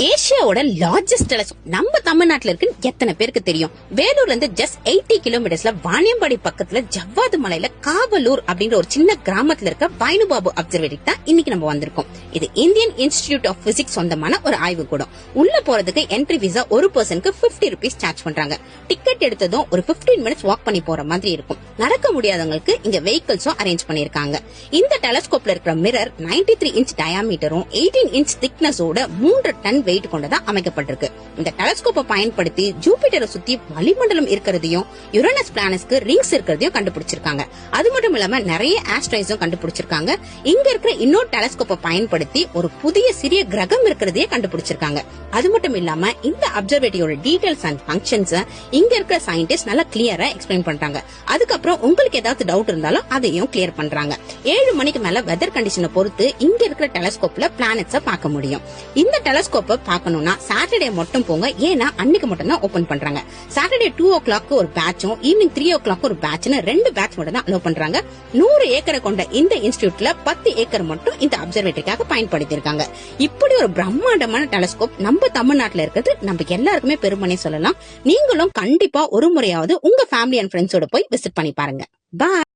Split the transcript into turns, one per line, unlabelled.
ஏசியாவோட largest telescope நம்ம தமிழ்நாட்டுல இருக்குன்னு எத்தனை பேருக்கு தெரியும்? வேலூர்ல இருந்து ஜஸ்ட் 80 கிலோமீட்டர்ஸ்ல வாணியம்பாடி பக்கத்துல ஜவ்வாது மலையில காவலூர் அப்படின்ற ஒரு சின்ன கிராமத்துல இருக்க வைனுபாபு அப்சர்வேட்டரி தான் இன்னைக்கு நம்ம வந்திருக்கோம். இது இந்தியன் இன்ஸ்டிடியூட் ஆஃப் பிசிக்ஸ் சொந்தமான ஒரு ஆய்வு கூடம். உள்ள போறதுக்கு என்ட்ரி விசா ஒரு பர்சனுக்கு 50 ரூபீஸ் சார்ஜ் பண்றாங்க. டிக்கெட் எடுத்ததும் ஒரு 15 மினிட்ஸ் வாக் பண்ணி போற மாதிரி இருக்கும். நடக்க முடியாதவங்களுக்கு இங்க வெஹிக்கிள்ஸும் அரேஞ்ச் பண்ணிருக்காங்க. இந்த டெலஸ்கோப்ல இருக்கிற மிரர் 93 இன்ச் டயாமீட்டரும் 18 இன்ச் திக்னஸோட 3 டன் வெயிட் கொண்டதா அமைக்கப்பட்டிருக்கு. இந்த டெலஸ்கோப்பை பயன்படுத்தி ஜூபிட்டரை சுத்தி வளிமண்டலம் இருக்கிறதையும் யுரேனஸ் பிளானட்ஸ்க்கு ரிங்ஸ் இருக்கிறதையும் கண்டுபிடிச்சிருக்காங்க. அது மட்டும் இல்லாம நிறைய ஆஸ்ட்ராய்ட்ஸும் கண்டுபிடிச்சிருக்காங்க. இங்க இருக்கிற இன்னொரு டெலஸ்கோப்பை பயன்படுத்தி ஒரு புதிய சிறிய கிரகம் இருக்கிறதையே கண்டுபிடிச்சிருக்காங்க. அது மட்டும் இல்லாம இந்த அப்சர்வேட்டரியோட டீடைல்ஸ் அண்ட் ஃபங்க்ஷன்ஸ் இங்க இருக்கிற சயின்டிஸ்ட் நல்லா கிளியரா எக்ஸ்பிளைன் பண்றாங்க. அதுக்கப்புறம் உங்களுக்கு ஏதாவது டவுட் இருந்தாலும் அதையும் கிளியர் பண்றாங்க. 7 மணிக்கு மேல வெதர் கண்டிஷனை பொறுத்து இங்க இருக்கிற டெலஸ்கோப்ல பிளானட்ஸ பார்க்க முடியும். இந்த டெலஸ்கோப்பை பார்க்கணும்னா சாட்டர்டே மட்டும் போங்க, ஏன்னா அன்னைக்கு மட்டும் தான் ஓபன் பண்றாங்க. சாட்டர்டே 2 o'clock ஒரு பேட்சும் ஈவினிங் 3 o'clock ஒரு பேட்ச்னு 2 பேட்ச் மட்டும் தான் அலோ பண்றாங்க. 100 ஏக்கரை கொண்ட இந்த இன்ஸ்டிடியூட்ல 10 ஏக்கர் மட்டும் இந்த அப்சர்வேட்டரிக்காக பயன்படுத்தி இருக்காங்க. இப்படி ஒரு பிரம்மாண்டமான டெலஸ்கோப் நம்ம தமிழ்நாட்டுல இருக்கிறது நம்ம எல்லாருக்குமே பெருமைனே சொல்லலாம். நீங்களும் கண்டிப்பா ஒரு முறையாவது உங்க ஃபேமிலி அண்ட் ஃப்ரெண்ட்ஸோட போய் விசிட் பண்ணி பாருங்க. பாய்.